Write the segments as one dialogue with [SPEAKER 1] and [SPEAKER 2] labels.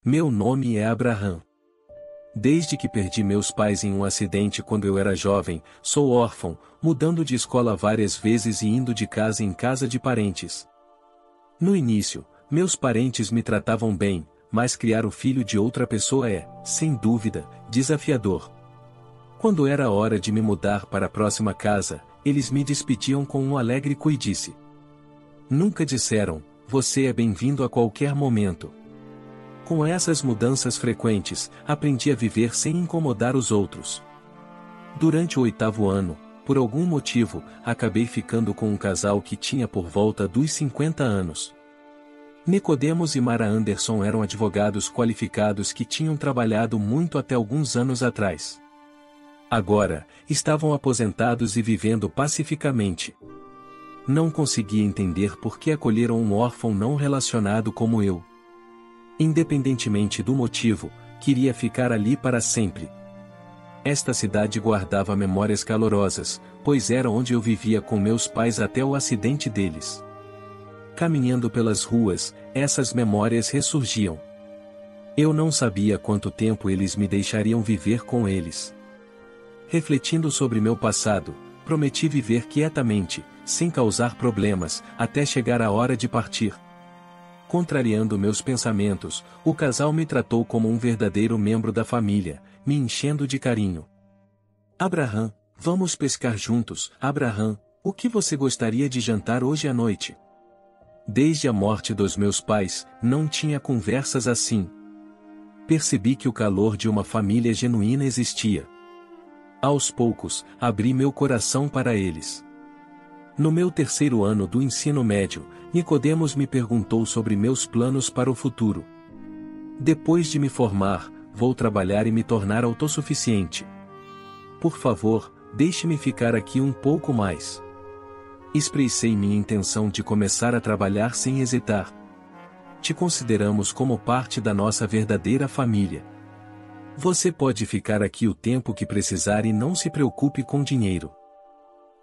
[SPEAKER 1] Meu nome é Abraham. Desde que perdi meus pais em um acidente quando eu era jovem, sou órfão, mudando de escola várias vezes e indo de casa em casa de parentes. No início, meus parentes me tratavam bem, mas criar o filho de outra pessoa é, sem dúvida, desafiador. Quando era hora de me mudar para a próxima casa, eles me despediam com um alegre cuidice. Nunca disseram, você é bem-vindo a qualquer momento. Com essas mudanças frequentes, aprendi a viver sem incomodar os outros. Durante o 8º ano, por algum motivo, acabei ficando com um casal que tinha por volta dos 50 anos. Nicodemos e Mara Anderson eram advogados qualificados que tinham trabalhado muito até alguns anos atrás. Agora, estavam aposentados e vivendo pacificamente. Não conseguia entender por que acolheram um órfão não relacionado como eu. Independentemente do motivo, queria ficar ali para sempre. Esta cidade guardava memórias calorosas, pois era onde eu vivia com meus pais até o acidente deles. Caminhando pelas ruas, essas memórias ressurgiam. Eu não sabia quanto tempo eles me deixariam viver com eles. Refletindo sobre meu passado, prometi viver quietamente, sem causar problemas, até chegar a hora de partir. Contrariando meus pensamentos, o casal me tratou como um verdadeiro membro da família, me enchendo de carinho. Abraham, vamos pescar juntos. Abraham, o que você gostaria de jantar hoje à noite? Desde a morte dos meus pais, não tinha conversas assim. Percebi que o calor de uma família genuína existia. Aos poucos, abri meu coração para eles. No meu 3º ano do ensino médio, Nicodemos me perguntou sobre meus planos para o futuro. Depois de me formar, vou trabalhar e me tornar autossuficiente. Por favor, deixe-me ficar aqui um pouco mais. Expressei minha intenção de começar a trabalhar sem hesitar. Te consideramos como parte da nossa verdadeira família. Você pode ficar aqui o tempo que precisar e não se preocupe com dinheiro.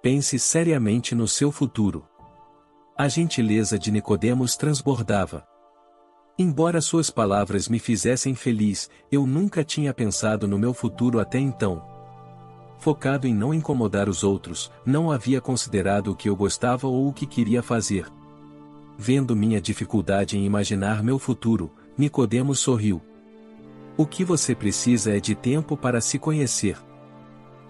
[SPEAKER 1] Pense seriamente no seu futuro. A gentileza de Nicodemos transbordava. Embora suas palavras me fizessem feliz, eu nunca tinha pensado no meu futuro até então. Focado em não incomodar os outros, não havia considerado o que eu gostava ou o que queria fazer. Vendo minha dificuldade em imaginar meu futuro, Nicodemos sorriu. O que você precisa é de tempo para se conhecer.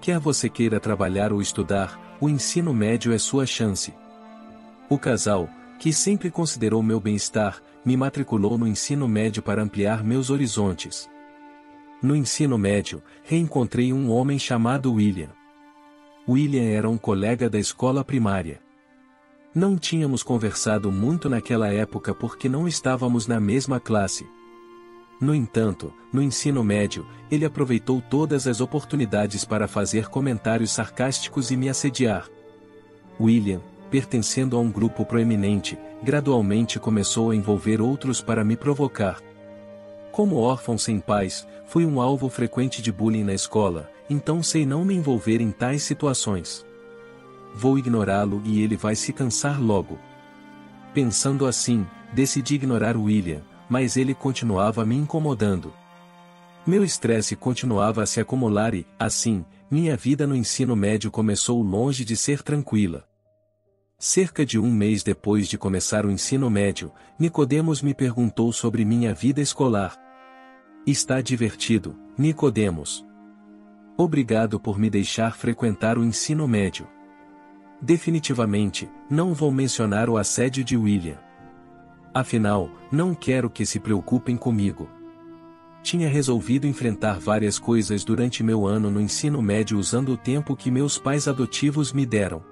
[SPEAKER 1] Quer você queira trabalhar ou estudar, o ensino médio é sua chance. O casal, que sempre considerou meu bem-estar, me matriculou no ensino médio para ampliar meus horizontes. No ensino médio, reencontrei um homem chamado William. William era um colega da escola primária. Não tínhamos conversado muito naquela época porque não estávamos na mesma classe. No entanto, no ensino médio, ele aproveitou todas as oportunidades para fazer comentários sarcásticos e me assediar. William, pertencendo a um grupo proeminente, gradualmente começou a envolver outros para me provocar. Como órfão sem pais, fui um alvo frequente de bullying na escola, então sei não me envolver em tais situações. Vou ignorá-lo e ele vai se cansar logo. Pensando assim, decidi ignorar William, mas ele continuava me incomodando. Meu estresse continuava a se acumular e, assim, minha vida no ensino médio começou longe de ser tranquila. Cerca de um mês depois de começar o ensino médio, Nicodemos me perguntou sobre minha vida escolar. Está divertido, Nicodemos? Obrigado por me deixar frequentar o ensino médio. Definitivamente, não vou mencionar o assédio de William. Afinal, não quero que se preocupem comigo. Tinha resolvido enfrentar várias coisas durante meu ano no ensino médio usando o tempo que meus pais adotivos me deram.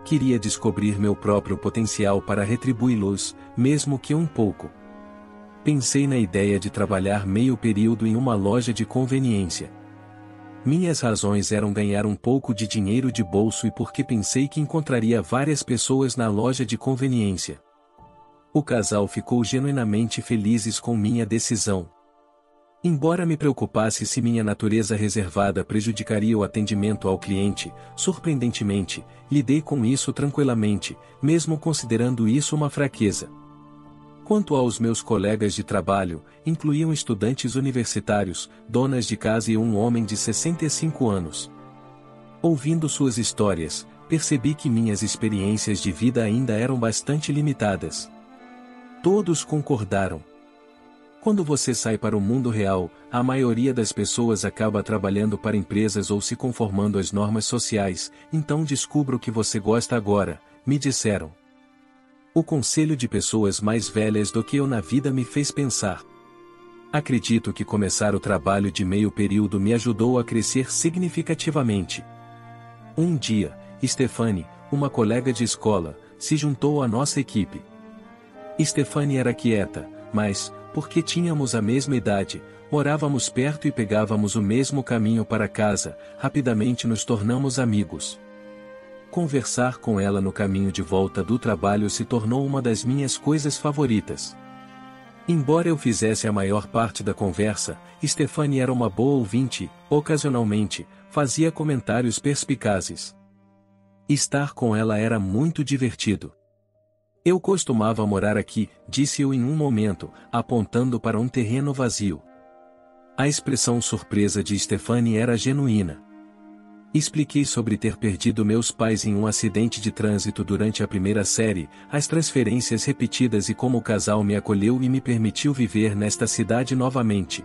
[SPEAKER 1] Queria descobrir meu próprio potencial para retribuí-los, mesmo que um pouco. Pensei na ideia de trabalhar meio período em uma loja de conveniência. Minhas razões eram ganhar um pouco de dinheiro de bolso e porque pensei que encontraria várias pessoas na loja de conveniência. O casal ficou genuinamente felizes com minha decisão. Embora me preocupasse se minha natureza reservada prejudicaria o atendimento ao cliente, surpreendentemente, lidei com isso tranquilamente, mesmo considerando isso uma fraqueza. Quanto aos meus colegas de trabalho, incluíam estudantes universitários, donas de casa e um homem de 65 anos. Ouvindo suas histórias, percebi que minhas experiências de vida ainda eram bastante limitadas. Todos concordaram. Quando você sai para o mundo real, a maioria das pessoas acaba trabalhando para empresas ou se conformando às normas sociais, então descubra o que você gosta agora, me disseram. O conselho de pessoas mais velhas do que eu na vida me fez pensar. Acredito que começar o trabalho de meio período me ajudou a crescer significativamente. Um dia, Stephanie, uma colega de escola, se juntou à nossa equipe. Stephanie era quieta, mas, porque tínhamos a mesma idade, morávamos perto e pegávamos o mesmo caminho para casa, rapidamente nos tornamos amigos. Conversar com ela no caminho de volta do trabalho se tornou uma das minhas coisas favoritas. Embora eu fizesse a maior parte da conversa, Stephanie era uma boa ouvinte e, ocasionalmente, fazia comentários perspicazes. Estar com ela era muito divertido. Eu costumava morar aqui, disse eu em um momento, apontando para um terreno vazio. A expressão surpresa de Stephanie era genuína. Expliquei sobre ter perdido meus pais em um acidente de trânsito durante a primeira série, as transferências repetidas e como o casal me acolheu e me permitiu viver nesta cidade novamente.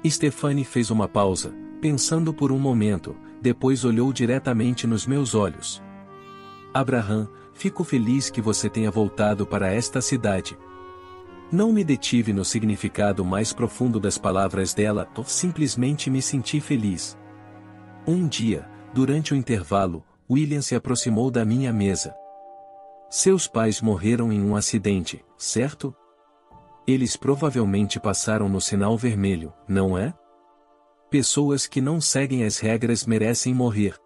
[SPEAKER 1] Stephanie fez uma pausa, pensando por um momento, depois olhou diretamente nos meus olhos. Abraham, fico feliz que você tenha voltado para esta cidade. Não me detive no significado mais profundo das palavras dela, simplesmente me senti feliz. Um dia, durante o intervalo, William se aproximou da minha mesa. Seus pais morreram em um acidente, certo? Eles provavelmente passaram no sinal vermelho, não é? Pessoas que não seguem as regras merecem morrer.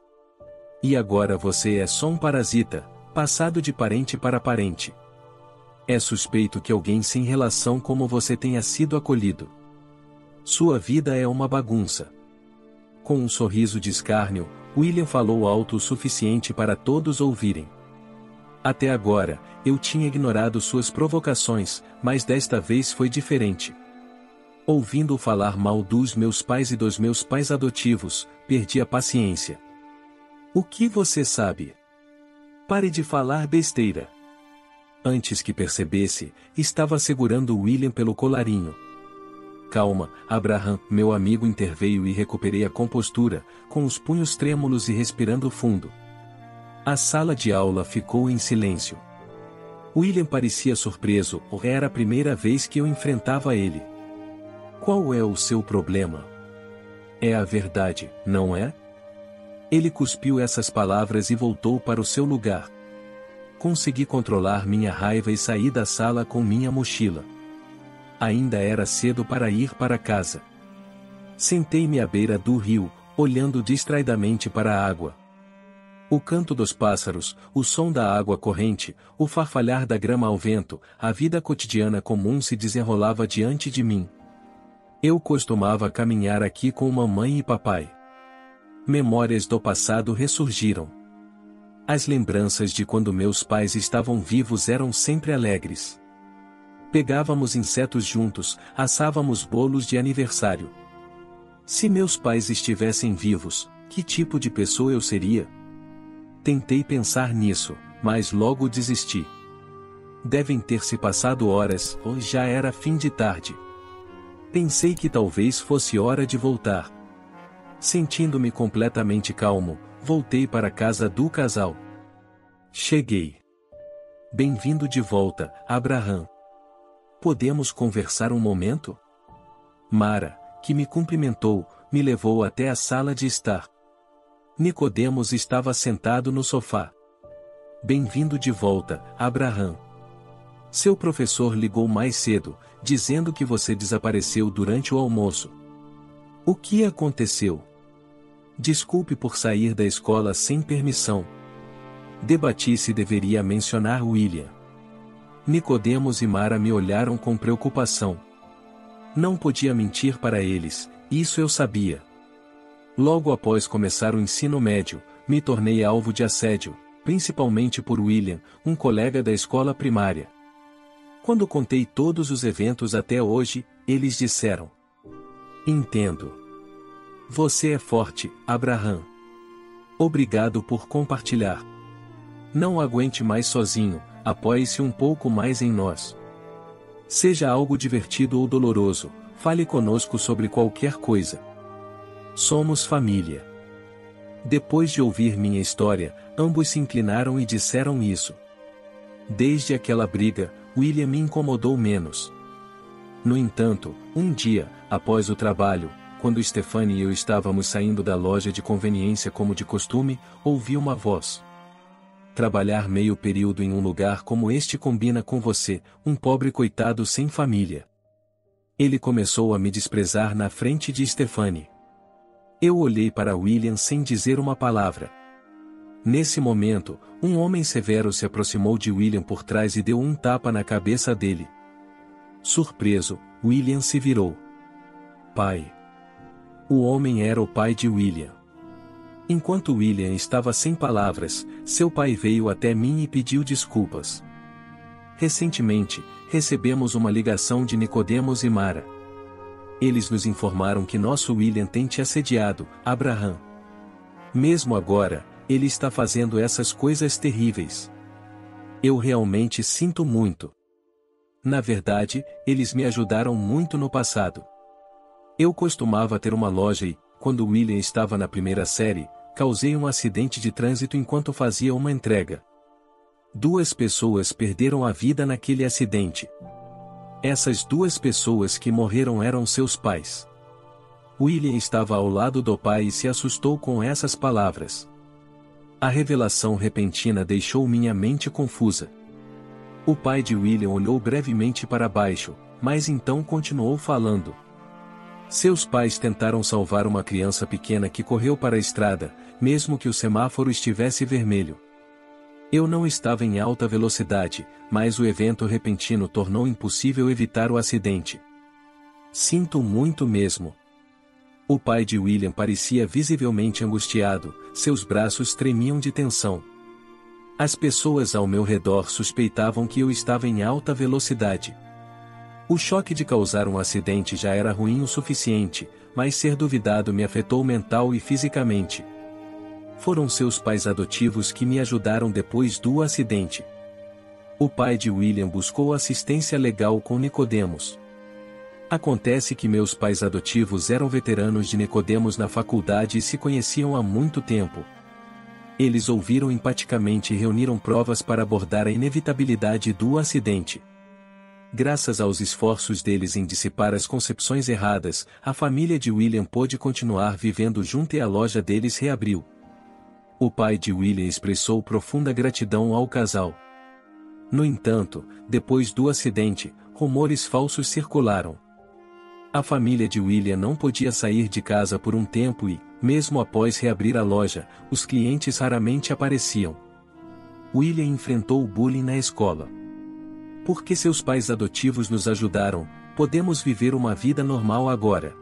[SPEAKER 1] E agora você é só um parasita, passado de parente para parente. É suspeito que alguém sem relação como você tenha sido acolhido. Sua vida é uma bagunça. Com um sorriso de escárnio, William falou alto o suficiente para todos ouvirem. Até agora, eu tinha ignorado suas provocações, mas desta vez foi diferente. Ouvindo-o falar mal dos meus pais e dos meus pais adotivos, perdi a paciência. O que você sabe? Pare de falar besteira. Antes que percebesse, estava segurando William pelo colarinho. Calma, Abraham, meu amigo interveio e recuperei a compostura, com os punhos trêmulos e respirando fundo. A sala de aula ficou em silêncio. William parecia surpreso, era a primeira vez que eu enfrentava ele. Qual é o seu problema? É a verdade, não é? Ele cuspiu essas palavras e voltou para o seu lugar. Consegui controlar minha raiva e saí da sala com minha mochila. Ainda era cedo para ir para casa. Sentei-me à beira do rio, olhando distraidamente para a água. O canto dos pássaros, o som da água corrente, o farfalhar da grama ao vento, a vida cotidiana comum se desenrolava diante de mim. Eu costumava caminhar aqui com mamãe e papai. Memórias do passado ressurgiram. As lembranças de quando meus pais estavam vivos eram sempre alegres. Pegávamos insetos juntos, assávamos bolos de aniversário. Se meus pais estivessem vivos, que tipo de pessoa eu seria? Tentei pensar nisso, mas logo desisti. Devem ter se passado horas, ou já era fim de tarde. Pensei que talvez fosse hora de voltar. Sentindo-me completamente calmo, voltei para a casa do casal. Cheguei. Bem-vindo de volta, Abraham. Podemos conversar um momento? Mara, que me cumprimentou, me levou até a sala de estar. Nicodemos estava sentado no sofá. Bem-vindo de volta, Abraham. Seu professor ligou mais cedo, dizendo que você desapareceu durante o almoço. O que aconteceu? Desculpe por sair da escola sem permissão. Debati se deveria mencionar William. Nicodemos e Mara me olharam com preocupação. Não podia mentir para eles, isso eu sabia. Logo após começar o ensino médio, me tornei alvo de assédio, principalmente por William, um colega da escola primária. Quando contei todos os eventos até hoje, eles disseram: Entendo. Você é forte, Abraham. Obrigado por compartilhar. Não aguente mais sozinho, apoie-se um pouco mais em nós. Seja algo divertido ou doloroso, fale conosco sobre qualquer coisa. Somos família. Depois de ouvir minha história, ambos se inclinaram e disseram isso. Desde aquela briga, William me incomodou menos. No entanto, um dia, após o trabalho, quando Stephanie e eu estávamos saindo da loja de conveniência como de costume, ouvi uma voz. Trabalhar meio período em um lugar como este combina com você, um pobre coitado sem família. Ele começou a me desprezar na frente de Stephanie. Eu olhei para William sem dizer uma palavra. Nesse momento, um homem severo se aproximou de William por trás e deu um tapa na cabeça dele. Surpreso, William se virou. Pai. O homem era o pai de William. Enquanto William estava sem palavras, seu pai veio até mim e pediu desculpas. Recentemente, recebemos uma ligação de Nicodemos e Mara. Eles nos informaram que nosso William tem te assediado, Abraham. Mesmo agora, ele está fazendo essas coisas terríveis. Eu realmente sinto muito. Na verdade, eles me ajudaram muito no passado. Eu costumava ter uma loja e, quando William estava na primeira série, causei um acidente de trânsito enquanto fazia uma entrega. 2 pessoas perderam a vida naquele acidente. Essas 2 pessoas que morreram eram seus pais. William estava ao lado do pai e se assustou com essas palavras. A revelação repentina deixou minha mente confusa. O pai de William olhou brevemente para baixo, mas então continuou falando. Seus pais tentaram salvar uma criança pequena que correu para a estrada, mesmo que o semáforo estivesse vermelho. Eu não estava em alta velocidade, mas o evento repentino tornou impossível evitar o acidente. Sinto muito mesmo. O pai de William parecia visivelmente angustiado, seus braços tremiam de tensão. As pessoas ao meu redor suspeitavam que eu estava em alta velocidade. O choque de causar um acidente já era ruim o suficiente, mas ser duvidado me afetou mental e fisicamente. Foram seus pais adotivos que me ajudaram depois do acidente. O pai de William buscou assistência legal com Nicodemos. Acontece que meus pais adotivos eram veteranos de Nicodemos na faculdade e se conheciam há muito tempo. Eles ouviram empaticamente e reuniram provas para abordar a inevitabilidade do acidente. Graças aos esforços deles em dissipar as concepções erradas, a família de William pôde continuar vivendo junto e a loja deles reabriu. O pai de William expressou profunda gratidão ao casal. No entanto, depois do acidente, rumores falsos circularam. A família de William não podia sair de casa por um tempo e, mesmo após reabrir a loja, os clientes raramente apareciam. William enfrentou o bullying na escola. Porque seus pais adotivos nos ajudaram, podemos viver uma vida normal agora.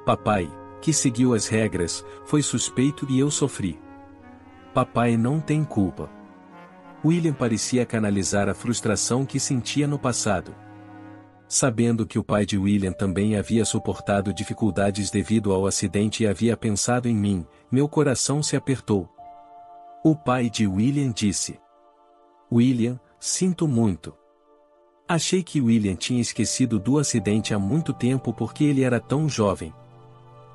[SPEAKER 1] Papai, que seguiu as regras, foi suspeito e eu sofri. Papai não tem culpa. William parecia canalizar a frustração que sentia no passado. Sabendo que o pai de William também havia suportado dificuldades devido ao acidente e havia pensado em mim, meu coração se apertou. O pai de William disse: William, sinto muito. Achei que William tinha esquecido do acidente há muito tempo porque ele era tão jovem.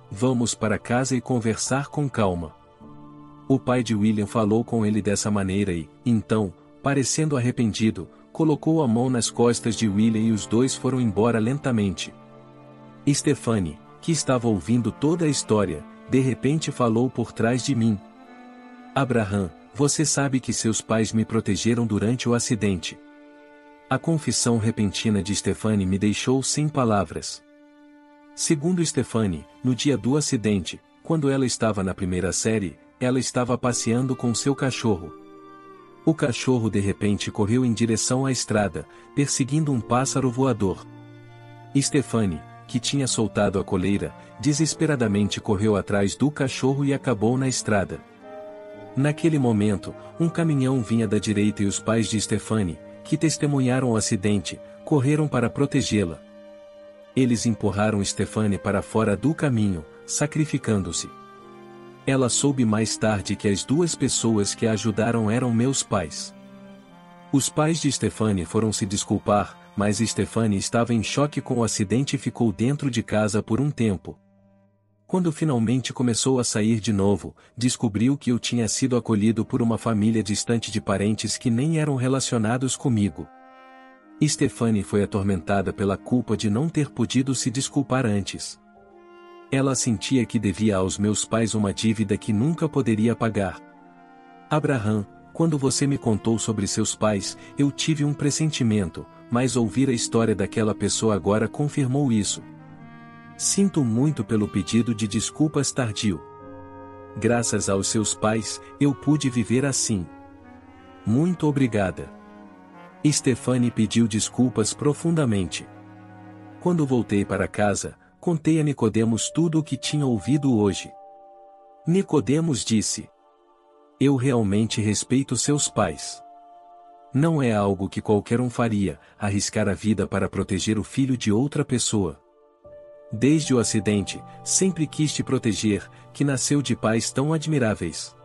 [SPEAKER 1] Vamos para casa e conversar com calma. O pai de William falou com ele dessa maneira e, então, parecendo arrependido, colocou a mão nas costas de William e os dois foram embora lentamente. Stephanie, que estava ouvindo toda a história, de repente falou por trás de mim. Abraham, você sabe que seus pais me protegeram durante o acidente. A confissão repentina de Stephanie me deixou sem palavras. Segundo Stephanie, no dia do acidente, quando ela estava na primeira série, ela estava passeando com seu cachorro. O cachorro de repente correu em direção à estrada, perseguindo um pássaro voador. Stephanie, que tinha soltado a coleira, desesperadamente correu atrás do cachorro e acabou na estrada. Naquele momento, um caminhão vinha da direita e os pais de Stephanie, que testemunharam o acidente, correram para protegê-la. Eles empurraram Stephanie para fora do caminho, sacrificando-se. Ela soube mais tarde que as duas pessoas que a ajudaram eram meus pais. Os pais de Stephanie foram se desculpar, mas Stephanie estava em choque com o acidente e ficou dentro de casa por um tempo. Quando finalmente começou a sair de novo, descobriu que eu tinha sido acolhido por uma família distante de parentes que nem eram relacionados comigo. Stephanie foi atormentada pela culpa de não ter podido se desculpar antes. Ela sentia que devia aos meus pais uma dívida que nunca poderia pagar. Abraham, quando você me contou sobre seus pais, eu tive um pressentimento, mas ouvir a história daquela pessoa agora confirmou isso. Sinto muito pelo pedido de desculpas tardio. Graças aos seus pais, eu pude viver assim. Muito obrigada. Stephanie pediu desculpas profundamente. Quando voltei para casa, contei a Nicodemos tudo o que tinha ouvido hoje. Nicodemos disse: eu realmente respeito seus pais. Não é algo que qualquer um faria, arriscar a vida para proteger o filho de outra pessoa. Desde o acidente, sempre quis te proteger, que nasceu de pais tão admiráveis.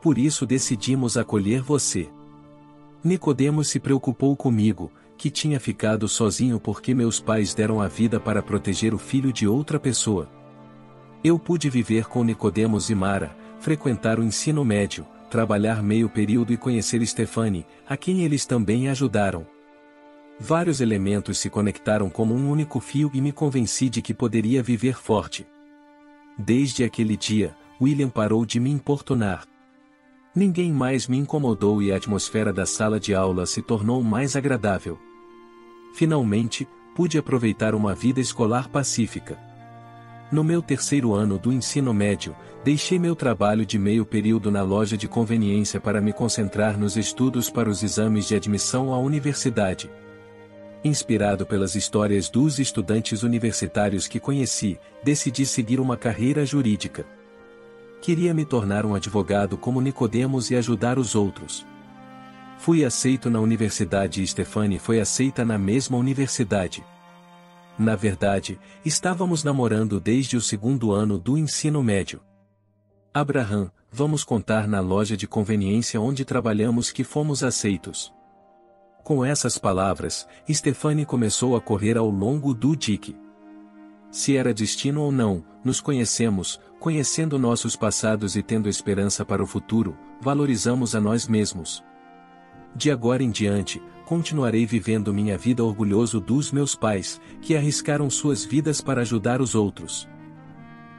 [SPEAKER 1] Por isso decidimos acolher você. Nicodemos se preocupou comigo, que tinha ficado sozinho porque meus pais deram a vida para proteger o filho de outra pessoa. Eu pude viver com Nicodemos e Mara, frequentar o ensino médio, trabalhar meio período e conhecer Stephanie, a quem eles também ajudaram. Vários elementos se conectaram como um único fio e me convenci de que poderia viver forte. Desde aquele dia, William parou de me importunar. Ninguém mais me incomodou e a atmosfera da sala de aula se tornou mais agradável. Finalmente, pude aproveitar uma vida escolar pacífica. No meu terceiro ano do ensino médio, deixei meu trabalho de meio período na loja de conveniência para me concentrar nos estudos para os exames de admissão à universidade. Inspirado pelas histórias dos estudantes universitários que conheci, decidi seguir uma carreira jurídica. Queria me tornar um advogado como Nicodemos e ajudar os outros. Fui aceito na universidade e Stephanie foi aceita na mesma universidade. Na verdade, estávamos namorando desde o segundo ano do ensino médio. Abraham, vamos contar na loja de conveniência onde trabalhamos que fomos aceitos. Com essas palavras, Stephanie começou a correr ao longo do dique. Se era destino ou não, nos conhecemos, conhecendo nossos passados e tendo esperança para o futuro, valorizamos a nós mesmos. De agora em diante, continuarei vivendo minha vida orgulhoso dos meus pais, que arriscaram suas vidas para ajudar os outros.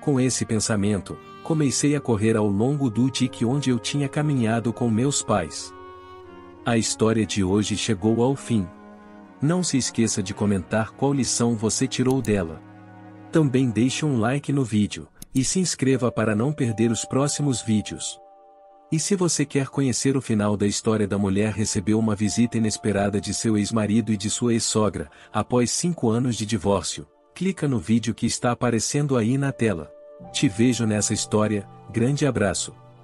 [SPEAKER 1] Com esse pensamento, comecei a correr ao longo do dique onde eu tinha caminhado com meus pais. A história de hoje chegou ao fim. Não se esqueça de comentar qual lição você tirou dela. Também deixe um like no vídeo, e se inscreva para não perder os próximos vídeos. E se você quer conhecer o final da história da mulher que recebeu uma visita inesperada de seu ex-marido e de sua ex-sogra, após 5 anos de divórcio, clica no vídeo que está aparecendo aí na tela. Te vejo nessa história, grande abraço.